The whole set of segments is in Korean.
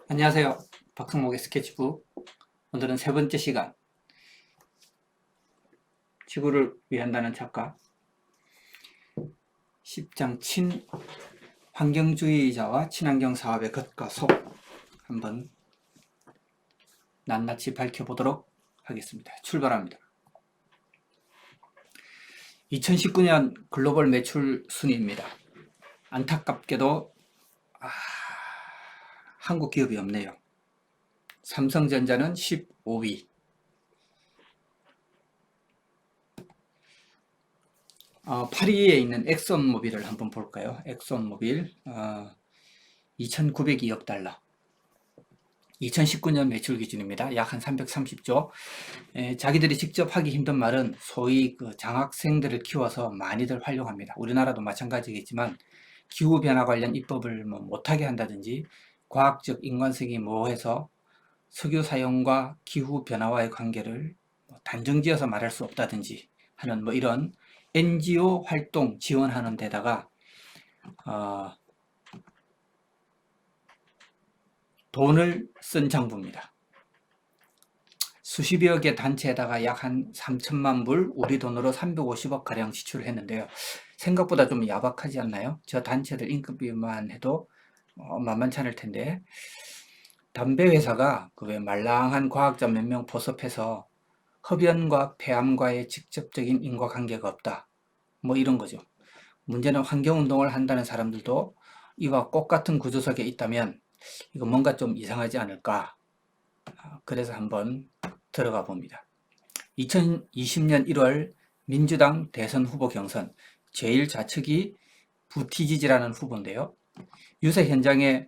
안녕하세요. 박승목의 스케치북. 오늘은 세 번째 시간. 지구를 위한다는 작가 10장 친환경주의자와 친환경 사업의 겉과 속 한번 낱낱이 밝혀보도록 하겠습니다. 출발합니다. 2019년 글로벌 매출 순위입니다. 안타깝게도 한국 기업이 없네요. 삼성전자는 15위, 8위에 있는 엑손모빌을 한번 볼까요? 엑손모빌 2,902억 달러. 2019년 매출 기준입니다. 약 한 330조. 자기들이 직접 하기 힘든 말은 소위 그 장학생들을 키워서 많이들 활용합니다. 우리나라도 마찬가지겠지만 기후변화 관련 입법을 못하게 한다든지 과학적 인간성이 모호해서 석유 사용과 기후변화와의 관계를 단정지어서 말할 수 없다든지 하는 이런 NGO 활동 지원하는 데다가 돈을 쓴 정부입니다. 수십여개 단체에다가 약 한 3천만 불, 우리 돈으로 350억 가량 지출을 했는데요. 생각보다 좀 야박하지 않나요? 저 단체들 인건비만 해도 만만치 않을 텐데, 담배 회사가 그 왜 말랑한 과학자 몇 명 포섭해서 흡연과 폐암과의 직접적인 인과관계가 없다. 이런 거죠. 문제는 환경운동을 한다는 사람들도 이와 똑같은 구조석에 있다면 이거 뭔가 좀 이상하지 않을까. 그래서 한번 들어가 봅니다. 2020년 1월 민주당 대선 후보 경선 제일 좌측이 부티지지라는 후보인데요. 유세 현장에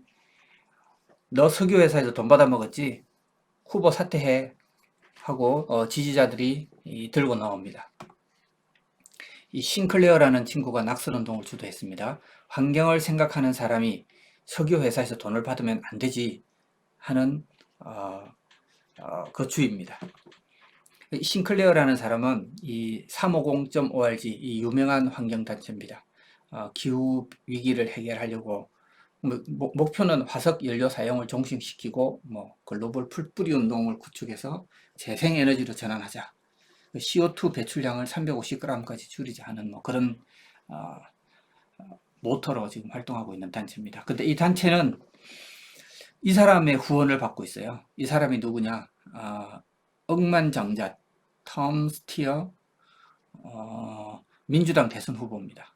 너 석유회사에서 돈 받아 먹었지? 후보 사퇴해 하고 지지자들이 들고 나옵니다. 이 싱클레어라는 친구가 낙선운동을 주도했습니다. 환경을 생각하는 사람이 석유회사에서 돈을 받으면 안 되지 하는 그 주의입니다. 싱클레어라는 사람은 이 350.org 이 유명한 환경단체입니다. 기후 위기를 해결하려고 목표는 화석 연료 사용을 종식시키고 글로벌 풀뿌리 운동을 구축해서 재생에너지로 전환하자. CO2 배출량을 350g까지 줄이자 하는 그런 모토로 지금 활동하고 있는 단체입니다. 근데 이 단체는 이 사람의 후원을 받고 있어요. 이 사람이 누구냐? 억만장자 톰 스티어 민주당 대선 후보입니다.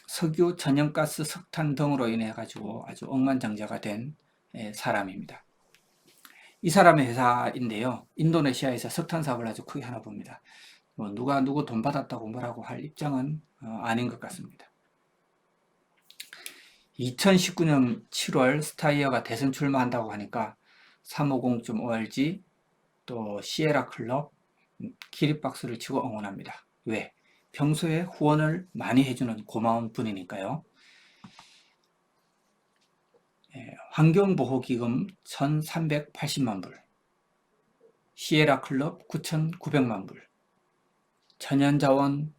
석유, 천연가스, 석탄 등으로 인해 가지고 아주 억만장자가 된 사람입니다. 이 사람의 회사인데요. 인도네시아에서 석탄 사업을 아주 크게 하나 봅니다. 누가 누구 돈 받았다고 뭐라고 할 입장은 아닌 것 같습니다. 2019년 7월 스타이어가 대선 출마한다고 하니까 350.org 또 시에라 클럽 기립박수를 치고 응원합니다. 왜? 평소에 후원을 많이 해주는 고마운 분이니까요. 환경보호기금 1,380만 불, 시에라 클럽 9,900만 불, 천연자원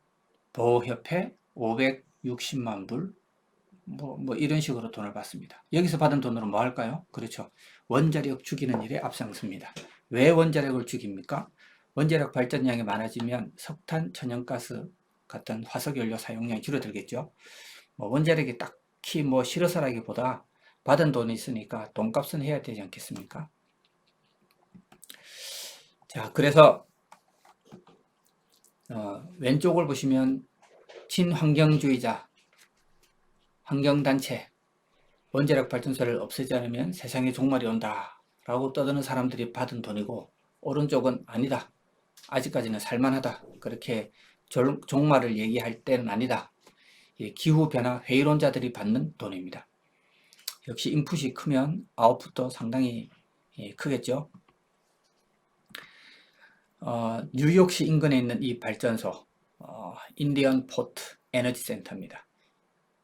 보호협회 560만 불, 이런 식으로 돈을 받습니다. 여기서 받은 돈으로 뭐 할까요? 그렇죠. 원자력 죽이는 일에 앞장섭니다. 왜 원자력을 죽입니까? 원자력 발전량이 많아지면 석탄, 천연가스 같은 화석연료 사용량이 줄어들겠죠. 원자력이 딱히 싫어서라기보다 받은 돈이 있으니까 돈값은 해야 되지 않겠습니까? 자, 그래서 왼쪽을 보시면 친환경주의자, 환경단체, 원자력 발전소를 없애지 않으면 세상에 종말이 온다 라고 떠드는 사람들이 받은 돈이고, 오른쪽은 아니다, 아직까지는 살만하다, 그렇게 종말을 얘기할 때는 아니다, 기후변화 회의론자들이 받는 돈입니다. 역시 인풋이 크면 아웃풋도 상당히 크겠죠. 뉴욕시 인근에 있는 이 발전소 인디언 포트 에너지 센터입니다.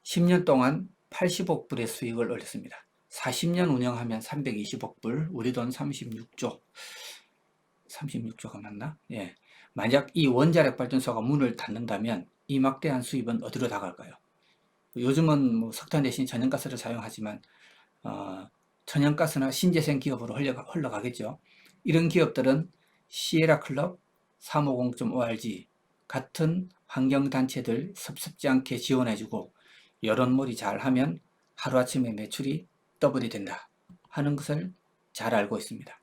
10년 동안 80억 불의 수익을 올렸습니다. 40년 운영하면 320억 불, 우리 돈 36조가 맞나? 예. 만약 이 원자력 발전소가 문을 닫는다면 이 막대한 수입은 어디로 나갈까요? 요즘은 석탄 대신 천연가스를 사용하지만 천연가스나 신재생 기업으로 흘러가겠죠. 이런 기업들은 시에라클럽, 350.org 같은 환경단체들 섭섭지 않게 지원해주고 여론몰이 잘하면 하루아침에 매출이 더블이 된다 하는 것을 잘 알고 있습니다.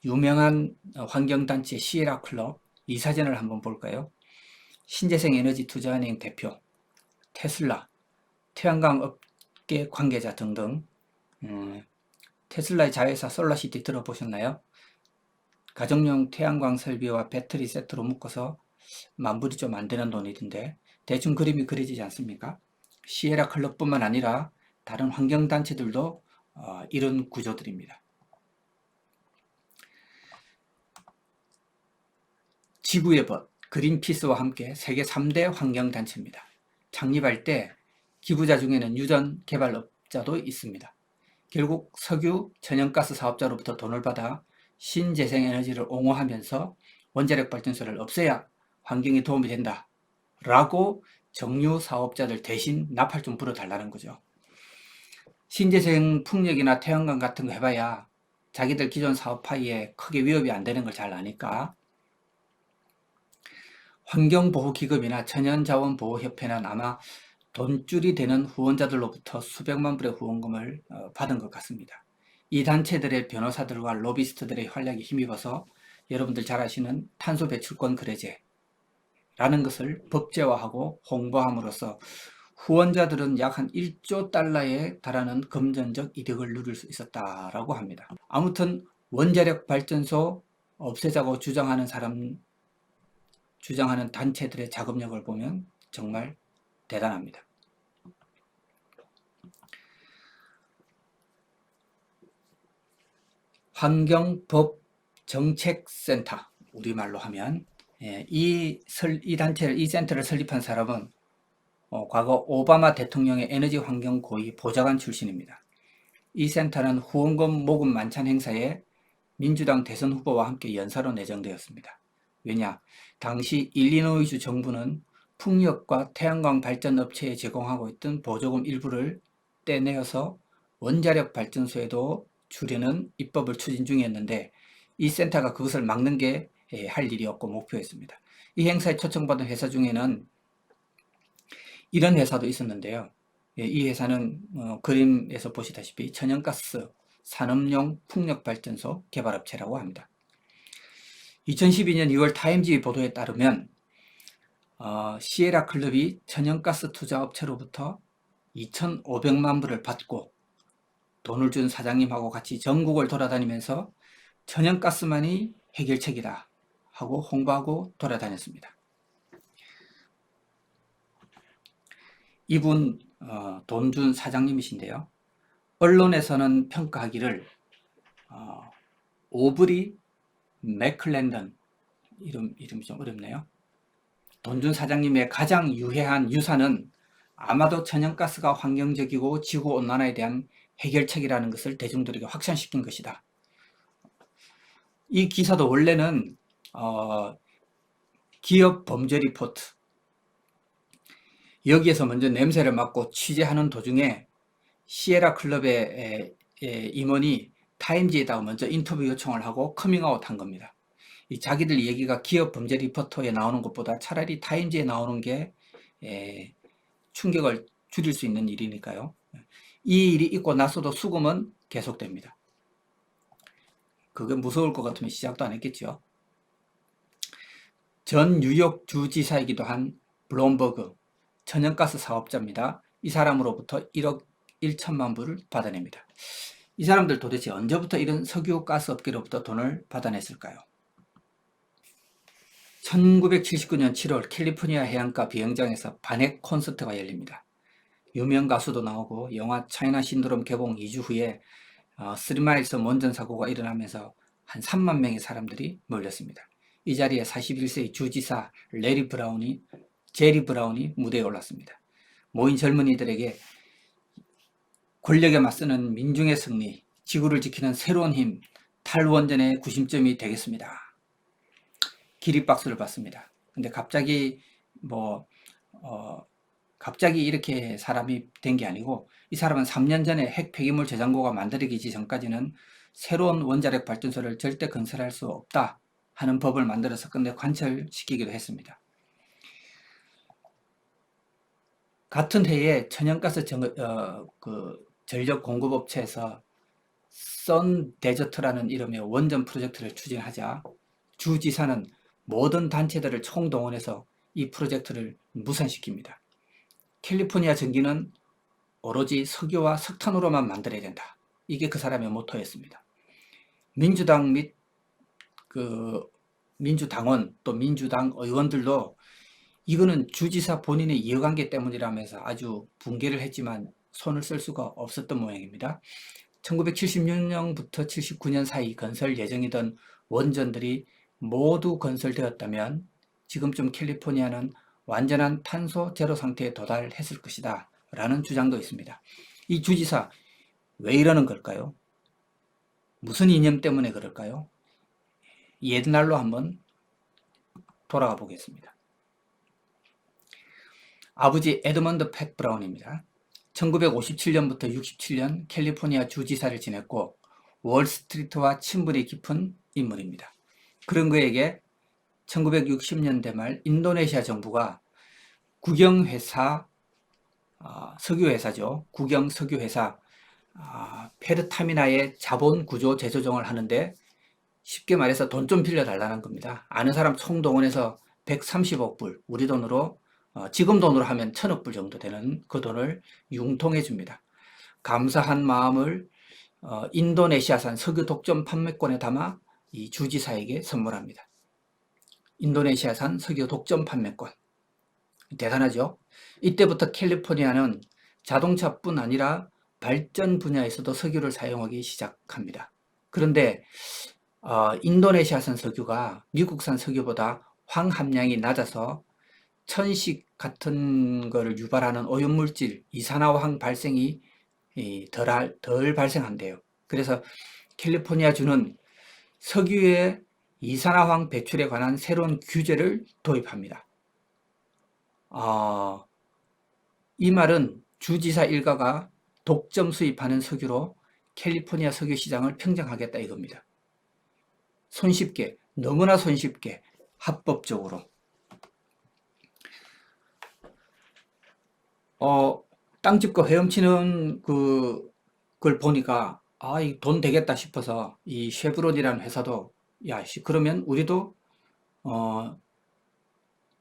유명한 환경단체 시에라클럽 이 사진을 한번 볼까요? 신재생 에너지 투자은행 대표, 테슬라, 태양광 업계 관계자 등등. 테슬라의 자회사 솔라시티 들어보셨나요? 가정용 태양광 설비와 배터리 세트로 묶어서 만불이 좀 안 되는 돈이던데 대충 그림이 그려지지 않습니까? 시에라 클럽뿐만 아니라 다른 환경단체들도 이런 구조들입니다. 지구의 벗, 그린피스와 함께 세계 3대 환경단체입니다. 창립할 때 기부자 중에는 유전 개발업자도 있습니다. 결국 석유, 천연가스 사업자로부터 돈을 받아 신재생에너지를 옹호하면서 원자력 발전소를 없애야 환경에 도움이 된다 라고 정유 사업자들 대신 나팔 좀 불어달라는 거죠. 신재생 풍력이나 태양광 같은 거 해봐야 자기들 기존 사업 파이에 크게 위협이 안 되는 걸 잘 아니까 환경보호기금이나 천연자원보호협회는 아마 돈줄이 되는 후원자들로부터 수백만 불의 후원금을 받은 것 같습니다. 이 단체들의 변호사들과 로비스트들의 활약에 힘입어서 여러분들 잘 아시는 탄소 배출권 거래제라는 것을 법제화하고 홍보함으로써 후원자들은 약 한 1조 달러에 달하는 금전적 이득을 누릴 수 있었다라고 합니다. 아무튼 원자력 발전소 없애자고 주장하는 단체들의 작업력을 보면 정말 대단합니다. 환경법정책센터, 우리말로 하면 이 센터를 설립한 사람은 과거 오바마 대통령의 에너지 환경 고위 보좌관 출신입니다. 이 센터는 후원금 모금 만찬 행사에 민주당 대선 후보와 함께 연사로 내정되었습니다. 왜냐? 당시 일리노이주 정부는 풍력과 태양광 발전 업체에 제공하고 있던 보조금 일부를 떼내어서 원자력 발전소에도 주려는 입법을 추진 중이었는데 이 센터가 그것을 막는 게 할 일이었고 목표였습니다. 이 행사에 초청받은 회사 중에는 이런 회사도 있었는데요. 이 회사는 그림에서 보시다시피 천연가스 산업용 풍력발전소 개발업체라고 합니다. 2012년 2월 타임지 보도에 따르면 시에라 클럽이 천연가스 투자업체로부터 2,500만 불을 받고 돈을 준 사장님하고 같이 전국을 돌아다니면서 천연가스만이 해결책이다 하고 홍보하고 돌아다녔습니다. 이분 돈 준 사장님이신데요. 언론에서는 평가하기를 오브리 맥클랜던 이름이 좀 어렵네요. 돈 준 사장님의 가장 유해한 유산은 아마도 천연가스가 환경적이고 지구온난화에 대한 해결책이라는 것을 대중들에게 확산시킨 것이다. 이 기사도 원래는 기업 범죄 리포트, 여기에서 먼저 냄새를 맡고 취재하는 도중에 시에라 클럽의 임원이 타임지에다가 먼저 인터뷰 요청을 하고 커밍아웃 한 겁니다. 이 자기들 얘기가 기업 범죄 리포터에 나오는 것보다 차라리 타임지에 나오는 게 충격을 줄일 수 있는 일이니까요. 이 일이 있고 나서도 수금은 계속됩니다. 그게 무서울 것 같으면 시작도 안 했겠죠. 전 뉴욕 주지사이기도 한 블룸버그 천연가스 사업자입니다. 이 사람으로부터 1억 1천만 불을 받아냅니다. 이 사람들 도대체 언제부터 이런 석유 가스 업계로부터 돈을 받아냈을까요? 1979년 7월 캘리포니아 해안가 비행장에서 반핵 콘서트가 열립니다. 유명 가수도 나오고 영화 차이나 신드롬 개봉 2주 후에 3마일스 원전 사고가 일어나면서 한 3만 명의 사람들이 몰렸습니다. 이 자리에 41세의 주지사 제리 브라운이 무대에 올랐습니다. 모인 젊은이들에게 권력에 맞서는 민중의 승리, 지구를 지키는 새로운 힘, 탈원전의 구심점이 되겠습니다. 기립박수를 받습니다. 근데 갑자기 갑자기 이렇게 사람이 된 게 아니고 이 사람은 3년 전에 핵 폐기물 저장고가 만들어지기 전까지는 새로운 원자력 발전소를 절대 건설할 수 없다 하는 법을 만들어서 근데 관철시키기도 했습니다. 같은 해에 천연가스 전력 공급업체에서 선데저트라는 이름의 원전 프로젝트를 추진하자 주지사는 모든 단체들을 총동원해서 이 프로젝트를 무산시킵니다. 캘리포니아 전기는 오로지 석유와 석탄으로만 만들어야 된다. 이게 그 사람의 모토였습니다. 민주당 및 민주당원 또 민주당 의원들도 이거는 주지사 본인의 이해관계 때문이라면서 아주 붕괴를 했지만 손을 쓸 수가 없었던 모양입니다. 1976년부터 79년 사이 건설 예정이던 원전들이 모두 건설되었다면 지금쯤 캘리포니아는 완전한 탄소 제로 상태에 도달했을 것이다 라는 주장도 있습니다. 이 주지사 왜 이러는 걸까요? 무슨 이념 때문에 그럴까요? 옛날로 한번 돌아가 보겠습니다. 아버지 에드먼드 팻 브라운입니다. 1957년부터 67년 캘리포니아 주지사를 지냈고 월스트리트와 친분이 깊은 인물입니다. 그런 그에게 1960년대 말 인도네시아 정부가 국영회사, 석유회사죠. 국영석유회사 페르타미나의 자본 구조 재조정을 하는데 쉽게 말해서 돈 좀 빌려달라는 겁니다. 아는 사람 총동원해서 130억 불, 우리 돈으로 지금 돈으로 하면 1000억 불 정도 되는 그 돈을 융통해 줍니다. 감사한 마음을 인도네시아산 석유 독점 판매권에 담아 이 주지사에게 선물합니다. 인도네시아산 석유 독점 판매권. 대단하죠? 이때부터 캘리포니아는 자동차뿐 아니라 발전 분야에서도 석유를 사용하기 시작합니다. 그런데 인도네시아산 석유가 미국산 석유보다 황 함량이 낮아서 천식 같은 거를 유발하는 오염물질 이산화황 발생이 덜 발생한대요. 그래서 캘리포니아주는 석유의 이산화황 배출에 관한 새로운 규제를 도입합니다. 이 말은 주지사 일가가 독점 수입하는 석유로 캘리포니아 석유 시장을 평정하겠다 이겁니다. 손쉽게, 너무나 손쉽게, 합법적으로. 땅 짚고 헤엄치는 그걸 보니까 이 돈 되겠다 싶어서 이 쉐브론이라는 회사도 그러면 우리도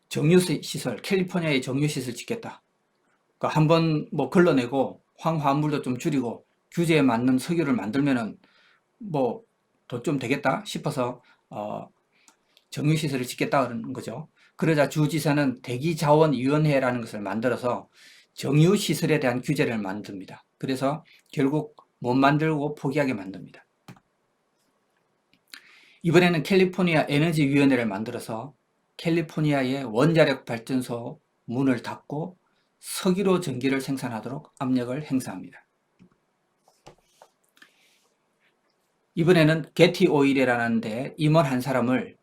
정유시설, 캘리포니아의 정유시설 짓겠다. 그러니까 한번 뭐 걸러내고 황화물도 좀 줄이고 규제에 맞는 석유를 만들면은 뭐 더 좀 되겠다 싶어서 정유시설을 짓겠다는 거죠. 그러자 주지사는 대기자원위원회라는 것을 만들어서 정유시설에 대한 규제를 만듭니다. 그래서 결국 못 만들고 포기하게 만듭니다. 이번에는 캘리포니아 에너지위원회를 만들어서 캘리포니아의 원자력 발전소 문을 닫고 석유로 전기를 생산하도록 압력을 행사합니다. 이번에는 게티 오일이라는 데 임원 한 사람을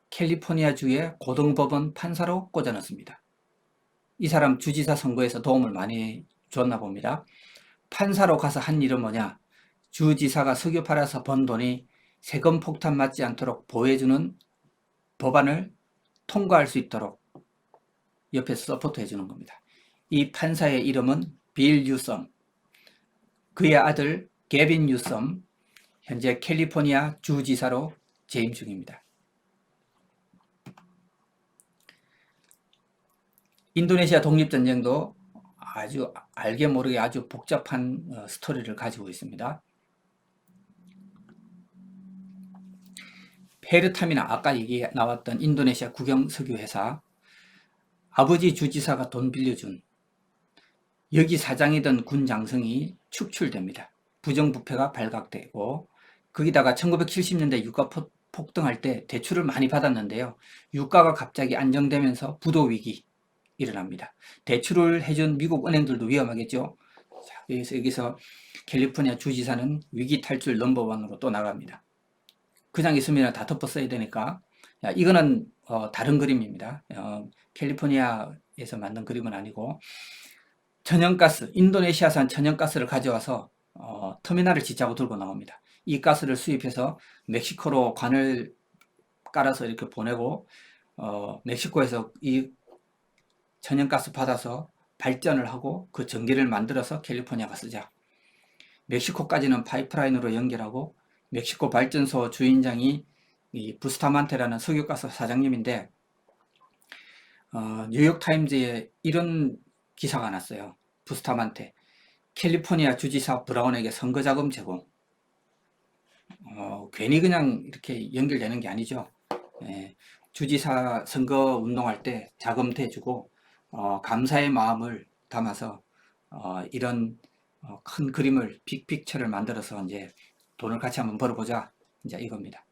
캘리포니아주의 고등법원 판사로 꽂아 넣습니다. 이 사람 주지사 선거에서 도움을 많이 줬나 봅니다. 판사로 가서 한 일은 뭐냐? 주지사가 석유 팔아서 번 돈이 세금 폭탄 맞지 않도록 보호해주는 법안을 통과할 수 있도록 옆에서 서포트해 주는 겁니다. 이 판사의 이름은 빌 뉴섬, 그의 아들 게빈 뉴섬, 현재 캘리포니아 주지사로 재임 중입니다. 인도네시아 독립전쟁도 아주 알게 모르게 아주 복잡한 스토리를 가지고 있습니다. 페르타미나, 아까 얘기 나왔던 인도네시아 국영석유회사, 아버지 주지사가 돈 빌려준 여기 사장이던 군 장성이 축출됩니다. 부정부패가 발각되고 거기다가 1970년대 유가 폭등할 때 대출을 많이 받았는데요. 유가가 갑자기 안정되면서 부도위기 일어납니다. 대출을 해준 미국 은행들도 위험하겠죠. 자, 여기서 캘리포니아 주지사는 위기 탈출 넘버원으로 또 나갑니다. 그냥 있으면 다 덮어 써야 되니까 이거는 다른 그림입니다. 캘리포니아에서 만든 그림은 아니고 천연가스, 인도네시아산 천연가스를 가져와서 터미널을 짓자고 들고 나옵니다. 이 가스를 수입해서 멕시코로 관을 깔아서 이렇게 보내고 멕시코에서 이 천연가스 받아서 발전을 하고 그 전기를 만들어서 캘리포니아가 쓰자. 멕시코까지는 파이프라인으로 연결하고 멕시코 발전소 주인장이 이 부스타만테라는 석유가스 사장님인데 뉴욕타임즈에 이런 기사가 났어요. 부스타만테 캘리포니아 주지사 브라운에게 선거자금 제공. 괜히 그냥 이렇게 연결되는 게 아니죠. 예, 주지사 선거 운동할 때 자금 대주고 감사의 마음을 담아서 이런 큰 그림을 빅픽처를 만들어서 이제 돈을 같이 한번 벌어보자 이제 이겁니다.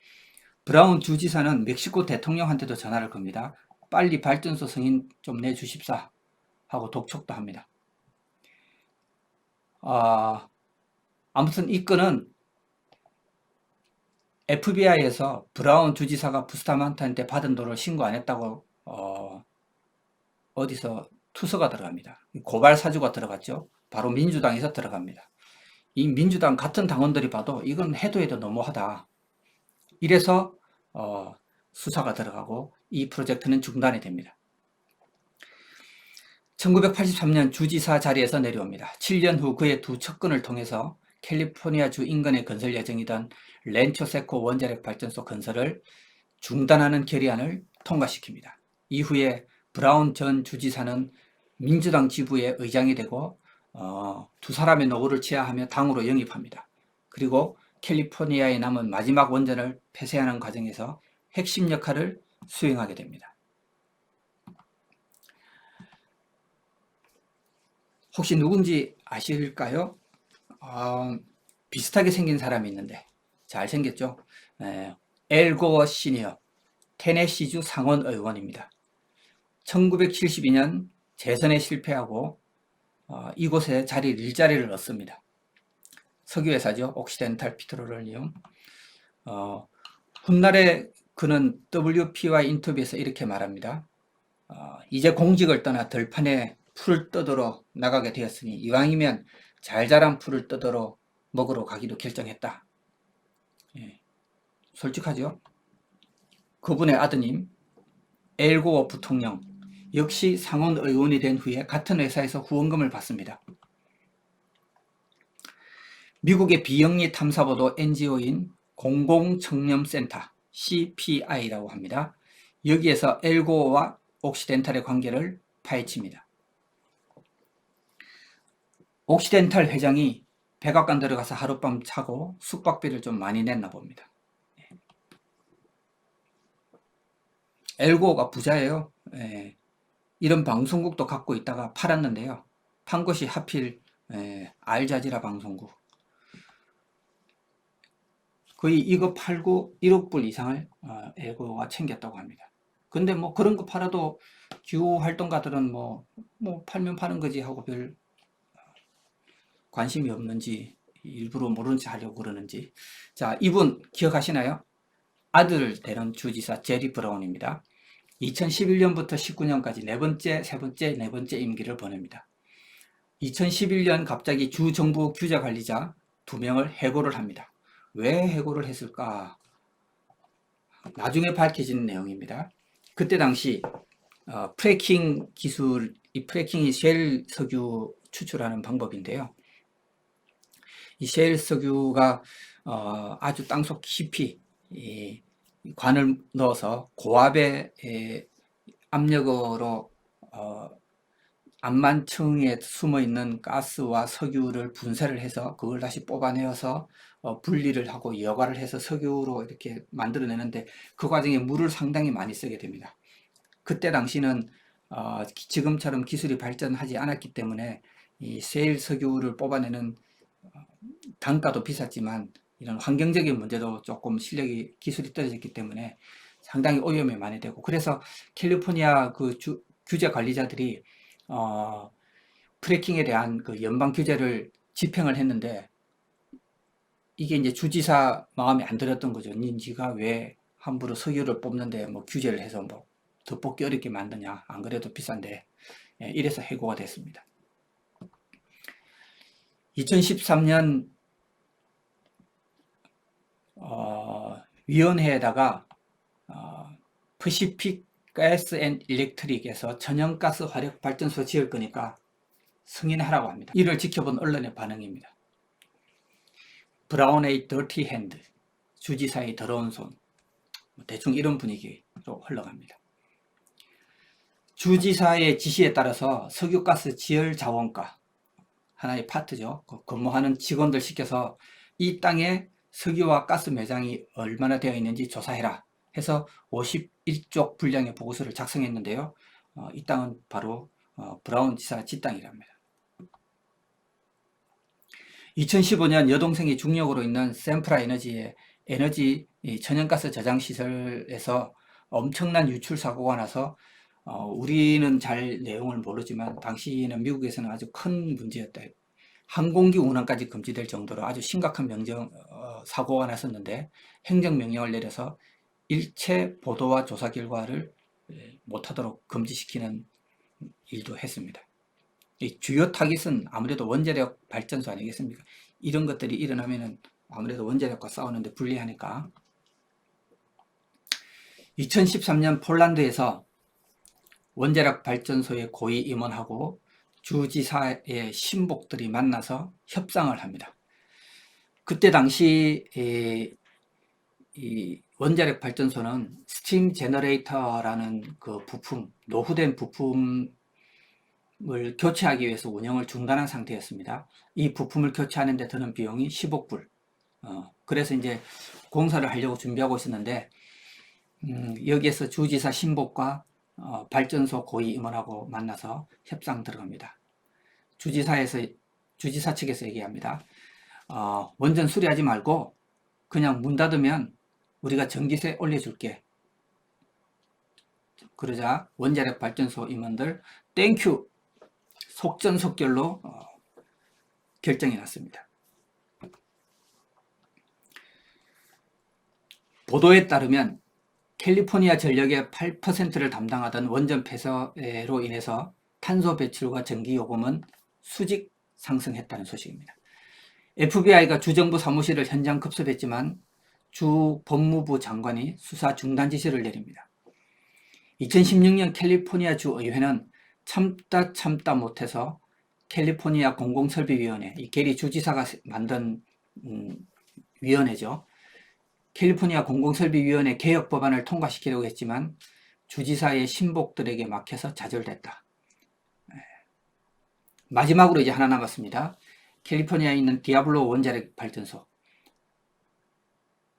브라운 주지사는 멕시코 대통령한테도 전화를 겁니다. 빨리 발전소 승인 좀 내주십사 하고 독촉도 합니다. 아무튼 이 건은 FBI에서 브라운 주지사가 부스타만테한테 받은 돈을 신고 안 했다고 어디서 투서가 들어갑니다. 고발 사주가 들어갔죠. 바로 민주당에서 들어갑니다. 이 민주당 같은 당원들이 봐도 이건 해도 너무하다. 이래서 수사가 들어가고 이 프로젝트는 중단이 됩니다. 1983년 주지사 자리에서 내려옵니다. 7년 후 그의 두 척근을 통해서 캘리포니아주 인근에 건설 예정이던 렌초세코 원자력 발전소 건설을 중단하는 결의안을 통과시킵니다. 이후에 브라운 전 주지사는 민주당 지부의 의장이 되고 두 사람의 노고를 치하하며 당으로 영입합니다. 그리고 캘리포니아에 남은 마지막 원전을 폐쇄하는 과정에서 핵심 역할을 수행하게 됩니다. 혹시 누군지 아실까요? 비슷하게 생긴 사람이 있는데 잘생겼죠? 엘 고어 시니어, 테네시주 상원 의원입니다. 1972년 재선에 실패하고 이곳에 일자리를 얻습니다. 석유회사죠. 옥시덴탈 피트로리움. 훗날에 그는 WP와 인터뷰에서 이렇게 말합니다. 이제 공직을 떠나 들판에 풀을 뜯으러 나가게 되었으니 이왕이면 잘 자란 풀을 뜯으러 먹으러 가기로 결정했다. 예, 솔직하죠? 그분의 아드님 엘 고어 부통령 역시 상원 의원이 된 후에 같은 회사에서 후원금을 받습니다. 미국의 비영리 탐사보도 NGO인 공공청렴센터 CPI라고 합니다. 여기에서 엘 고어와 옥시덴탈의 관계를 파헤칩니다. 옥시덴탈 회장이 백악관 들어가서 하룻밤 자고 숙박비를 좀 많이 냈나 봅니다. 엘 고어가 부자예요. 이런 방송국도 갖고 있다가 팔았는데요. 판 것이 하필 알자지라 방송국. 거의 이거 팔고 1억 불 이상을 엘 고어가 챙겼다고 합니다. 근데 뭐 그런 거 팔아도 기후 활동가들은 뭐 팔면 파는 거지 하고 별 관심이 없는지 일부러 모르는 체 하려고 그러는지. 자, 이분 기억하시나요? 아들을 데려온 주지사 제리 브라운입니다. 2011년부터 19년까지 네 번째 임기를 보냅니다. 2011년 갑자기 주정부 규제관리자 2명을 해고를 합니다. 왜 해고를 했을까? 나중에 밝혀진 내용입니다. 그때 당시 프래킹 기술, 이 프래킹이 셰일 석유 추출하는 방법인데요. 이 셰일 석유가 아주 땅속 깊이 관을 넣어서 고압의 압력으로 암만층에 숨어있는 가스와 석유를 분쇄를 해서 그걸 다시 뽑아내어서 분리를 하고 여과를 해서 석유로 이렇게 만들어내는데 그 과정에 물을 상당히 많이 쓰게 됩니다. 그때 당시는 지금처럼 기술이 발전하지 않았기 때문에 이 셰일 석유를 뽑아내는 단가도 비쌌지만 이런 환경적인 문제도 조금 기술이 떨어졌기 때문에 상당히 오염이 많이 되고, 그래서 캘리포니아 그 규제 관리자들이 프래킹에 대한 그 연방 규제를 집행을 했는데 이게 이제 주지사 마음에 안 들었던 거죠. 니가 왜 함부로 석유를 뽑는데 뭐 규제를 해서 뭐 더 뽑기 어렵게 만드냐. 안 그래도 비싼데. 예, 이래서 해고가 됐습니다. 2013년 위원회에다가 퍼시픽 가스 앤 일렉트릭에서 천연가스 화력 발전소 지을 거니까 승인하라고 합니다. 이를 지켜본 언론의 반응입니다. 브라운의 더티 핸드, 주지사의 더러운 손, 대충 이런 분위기로 흘러갑니다. 주지사의 지시에 따라서 석유가스 지열 자원가, 하나의 파트죠. 근무하는 직원들 시켜서 이 땅에 석유와 가스 매장이 얼마나 되어 있는지 조사해라 해서 51쪽 분량의 보고서를 작성했는데요. 이 땅은 바로 브라운 지사 지땅이랍니다. 2015년 여동생이 중력으로 있는 샘프라 에너지의 에너지 천연가스 저장 시설에서 엄청난 유출 사고가 나서 우리는 잘 내용을 모르지만 당시에는 미국에서는 아주 큰 문제였다. 항공기 운항까지 금지될 정도로 아주 심각한 사고가 났었는데 행정명령을 내려서 일체 보도와 조사 결과를 못하도록 금지시키는 일도 했습니다. 이 주요 타깃은 아무래도 원자력 발전소 아니겠습니까? 이런 것들이 일어나면은 아무래도 원자력과 싸우는데 불리하니까. 2013년 폴란드에서 원자력 발전소에 고위 임원하고 주지사의 신복들이 만나서 협상을 합니다. 그때 당시 이 원자력 발전소는 스팀 제너레이터라는 그 부품, 노후된 부품을 교체하기 위해서 운영을 중단한 상태였습니다. 이 부품을 교체하는 데 드는 비용이 10억 불. 그래서 이제 공사를 하려고 준비하고 있었는데 여기에서 주지사 신복과 발전소 고위 임원하고 만나서 협상 들어갑니다. 주지사 측에서 얘기합니다. 원전 수리하지 말고 그냥 문 닫으면 우리가 전기세 올려줄게. 그러자 원자력 발전소 임원들 땡큐 속전속결로 결정이 났습니다. 보도에 따르면 캘리포니아 전력의 8%를 담당하던 원전 폐쇄로 인해서 탄소 배출과 전기 요금은 수직 상승했다는 소식입니다. FBI가 주정부 사무실을 현장 급습했지만 주 법무부 장관이 수사 중단 지시를 내립니다. 2016년 캘리포니아 주의회는 참다 못해서 캘리포니아 공공설비위원회, 이 게리 주지사가 만든 위원회죠. 캘리포니아 공공설비위원회 개혁 법안을 통과시키려고 했지만 주지사의 신복들에게 막혀서 좌절됐다. 마지막으로 이제 하나 남았습니다. 캘리포니아에 있는 디아블로 원자력 발전소.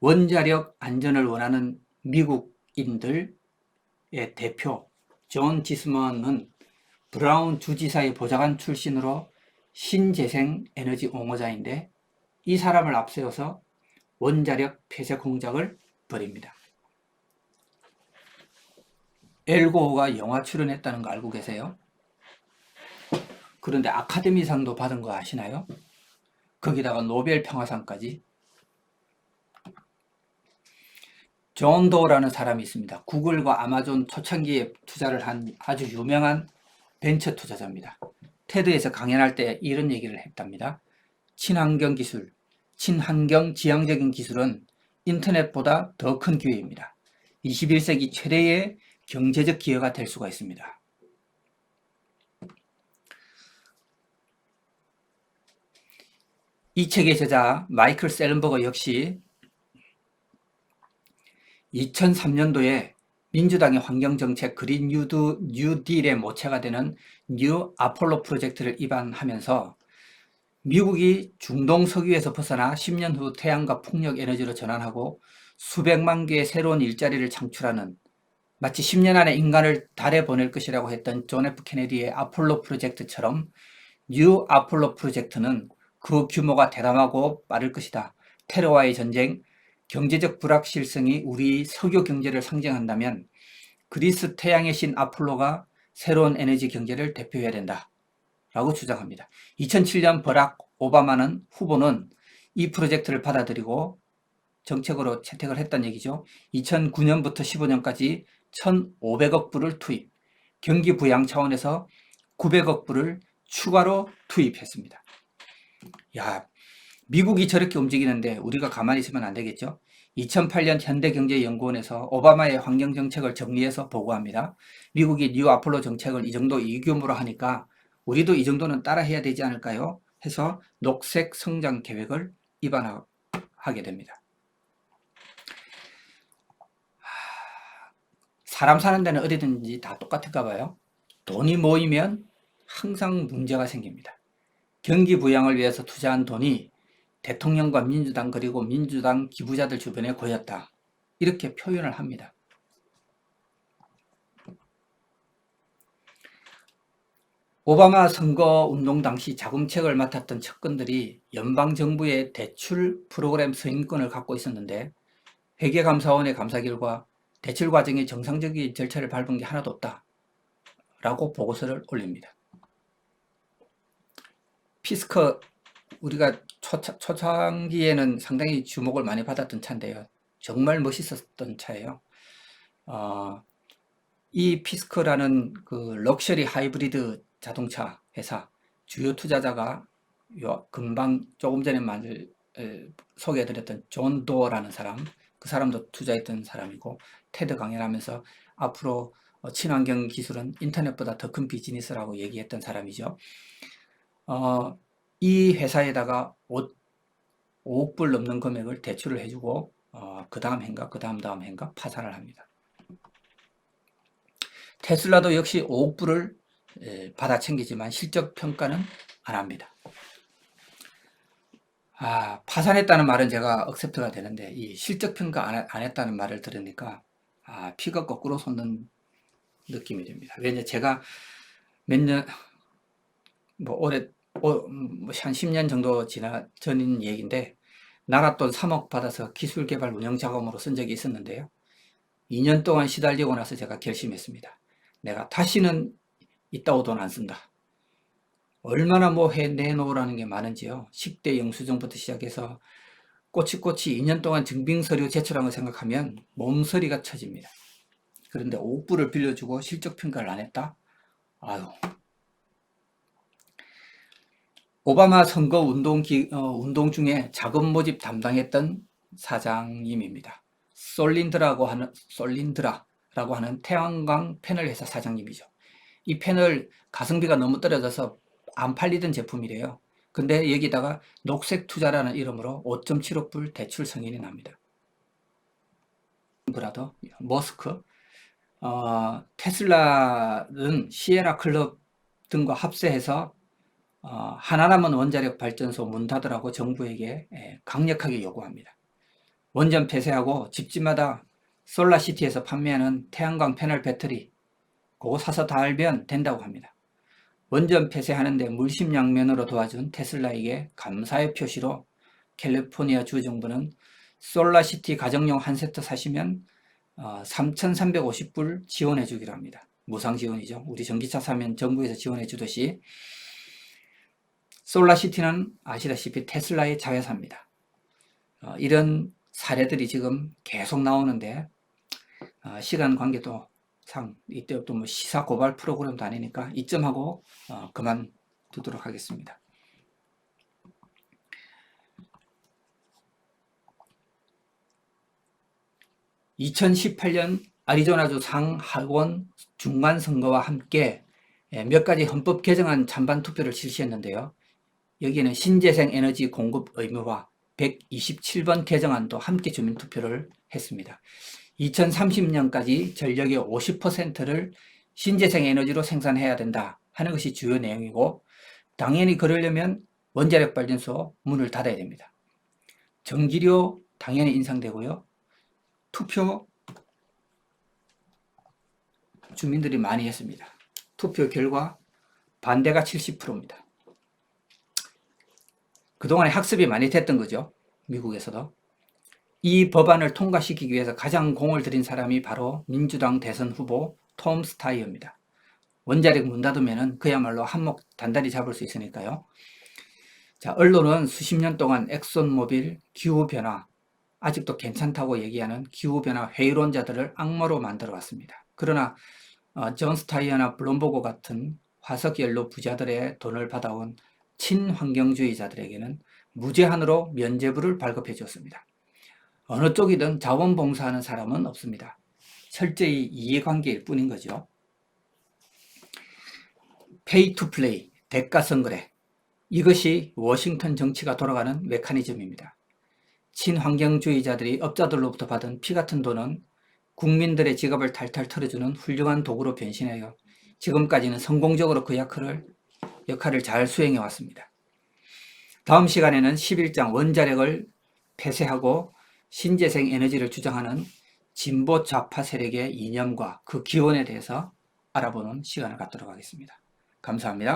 원자력 안전을 원하는 미국인들의 대표 존 지스먼은 브라운 주지사의 보좌관 출신으로 신재생 에너지 옹호자인데 이 사람을 앞세워서 원자력 폐쇄 공작을 벌입니다. 엘고가 영화 출연했다는 거 알고 계세요? 그런데 아카데미상도 받은 거 아시나요? 거기다가 노벨 평화상까지. 존 도어라는 사람이 있습니다. 구글과 아마존 초창기에 투자를 한 아주 유명한 벤처 투자자입니다. 테드에서 강연할 때 이런 얘기를 했답니다. 친환경 기술, 친환경 지향적인 기술은 인터넷보다 더 큰 기회입니다. 21세기 최대의 경제적 기회가 될 수가 있습니다. 이 책의 저자 마이클 셀른버거 역시 2003년도에 민주당의 환경정책 그린 뉴딜의 모체가 되는 뉴 아폴로 프로젝트를 입안하면서 미국이 중동 석유에서 벗어나 10년 후 태양과 풍력 에너지로 전환하고 수백만 개의 새로운 일자리를 창출하는 마치 10년 안에 인간을 달에 보낼 것이라고 했던 존 F 케네디의 아폴로 프로젝트처럼 뉴 아폴로 프로젝트는 그 규모가 대담하고 빠를 것이다. 테러와의 전쟁, 경제적 불확실성이 우리 석유 경제를 상징한다면 그리스 태양의 신 아폴로가 새로운 에너지 경제를 대표해야 된다. 라고 주장합니다. 2007년 버락 오바마는 후보는 이 프로젝트를 받아들이고 정책으로 채택을 했다는 얘기죠. 2009년부터 15년까지 1,500억 불을 투입, 경기 부양 차원에서 900억 불을 추가로 투입했습니다. 야, 미국이 저렇게 움직이는데 우리가 가만히 있으면 안 되겠죠? 2008년 현대경제연구원에서 오바마의 환경정책을 정리해서 보고합니다. 미국이 뉴 아폴로 정책을 이 정도 이 규모로 하니까 우리도 이 정도는 따라해야 되지 않을까요? 해서 녹색 성장 계획을 입안하게 됩니다. 사람 사는 데는 어디든지 다 똑같을까 봐요. 돈이 모이면 항상 문제가 생깁니다. 경기 부양을 위해서 투자한 돈이 대통령과 민주당 그리고 민주당 기부자들 주변에 고였다. 이렇게 표현을 합니다. 오바마 선거운동 당시 자금책을 맡았던 측근들이 연방정부의 대출 프로그램 승인권을 갖고 있었는데 회계감사원의 감사 결과 대출 과정이 정상적인 절차를 밟은 게 하나도 없다. 라고 보고서를 올립니다. 피스커 우리가 초창기에는 상당히 주목을 많이 받았던 차인데요. 정말 멋있었던 차예요. 이 피스커라는 그 럭셔리 하이브리드 자동차 회사 주요 투자자가 금방 조금 전에 소개해드렸던 존 도어라는 사람, 그 사람도 투자했던 사람이고 테드 강연하면서 앞으로 친환경 기술은 인터넷보다 더 큰 비즈니스라고 얘기했던 사람이죠. 이 회사에다가 5억 불 넘는 금액을 대출을 해주고 그 다음 해인가 그 다음 해인가 파산을 합니다. 테슬라도 역시 5억 불을 받아 챙기지만 실적 평가는 안 합니다. 파산했다는 말은 제가 억셉트가 되는데 이 실적 평가 안 했다는 말을 들으니까 피가 거꾸로 솟는 느낌이 됩니다. 왜냐 제가 몇 년 올해 한 10년 정도 전인 얘기인데 나랏돈 3억 받아서 기술 개발 운영 자금으로 쓴 적이 있었는데요. 2년 동안 시달리고 나서 제가 결심했습니다. 내가 다시는 이따오 돈 안 쓴다. 얼마나 내놓으라는 게 많은지요. 10대 영수증부터 시작해서 꼬치꼬치 2년 동안 증빙서류 제출한 걸 생각하면 몸서리가 쳐집니다. 그런데 5억 불을 빌려주고 실적평가를 안 했다? 아유. 오바마 선거 운동 중에 자금 모집 담당했던 사장님입니다. 솔린드라고 하는 태양광 패널 회사 사장님이죠. 이 패널 가성비가 너무 떨어져서 안 팔리던 제품이래요. 근데 여기다가 녹색 투자라는 이름으로 5.7억 불 대출 승인이 납니다. 브라더 머스크 테슬라는 시에라 클럽 등과 합세해서 하나남은 원자력 발전소 문 닫으라고 정부에게 강력하게 요구합니다. 원전 폐쇄하고 집집마다 솔라시티에서 판매하는 태양광 패널 배터리 그거 사서 달면 된다고 합니다. 원전 폐쇄하는데 물심양면으로 도와준 테슬라에게 감사의 표시로 캘리포니아 주정부는 솔라시티 가정용 한 세트 사시면 3,350불 지원해 주기로 합니다. 무상 지원이죠. 우리 전기차 사면 정부에서 지원해 주듯이 솔라시티는 아시다시피 테슬라의 자회사입니다. 이런 사례들이 지금 계속 나오는데 시간 관계도 상 이때 또 시사 고발 프로그램도 아니니까 이점하고 그만두도록 하겠습니다. (2018년) 아리조나주 상하원 중간선거와 함께 몇 가지 헌법 개정안 찬반 투표를 실시했는데요. 여기에는 신재생 에너지 공급 의무화 127번 개정안도 함께 주민투표를 했습니다. 2030년까지 전력의 50%를 신재생 에너지로 생산해야 된다 하는 것이 주요 내용이고 당연히 그러려면 원자력 발전소 문을 닫아야 됩니다. 전기료 당연히 인상되고요. 투표 주민들이 많이 했습니다. 투표 결과 반대가 70%입니다. 그동안에 학습이 많이 됐던 거죠. 미국에서도. 이 법안을 통과시키기 위해서 가장 공을 들인 사람이 바로 민주당 대선 후보 톰 스타이어입니다. 원자력 문 닫으면 그야말로 한몫 단단히 잡을 수 있으니까요. 자, 언론은 수십 년 동안 엑손모빌, 기후변화, 아직도 괜찮다고 얘기하는 기후변화 회의론자들을 악마로 만들어 왔습니다. 그러나 존 스타이어나 블룸버그 같은 화석연료 부자들의 돈을 받아온 친환경주의자들에게는 무제한으로 면죄부를 발급해 줬습니다. 어느 쪽이든 자원봉사하는 사람은 없습니다. 철저히 이해관계일 뿐인 거죠. 페이 투 플레이, 대가성거래. 이것이 워싱턴 정치가 돌아가는 메커니즘입니다. 친환경주의자들이 업자들로부터 받은 피 같은 돈은 국민들의 지갑을 탈탈 털어주는 훌륭한 도구로 변신해요. 지금까지는 성공적으로 그 역할을 잘 수행해 왔습니다. 다음 시간에는 11장 원자력을 폐쇄하고 신재생 에너지를 주장하는 진보 좌파 세력의 이념과 그 기원에 대해서 알아보는 시간을 갖도록 하겠습니다. 감사합니다.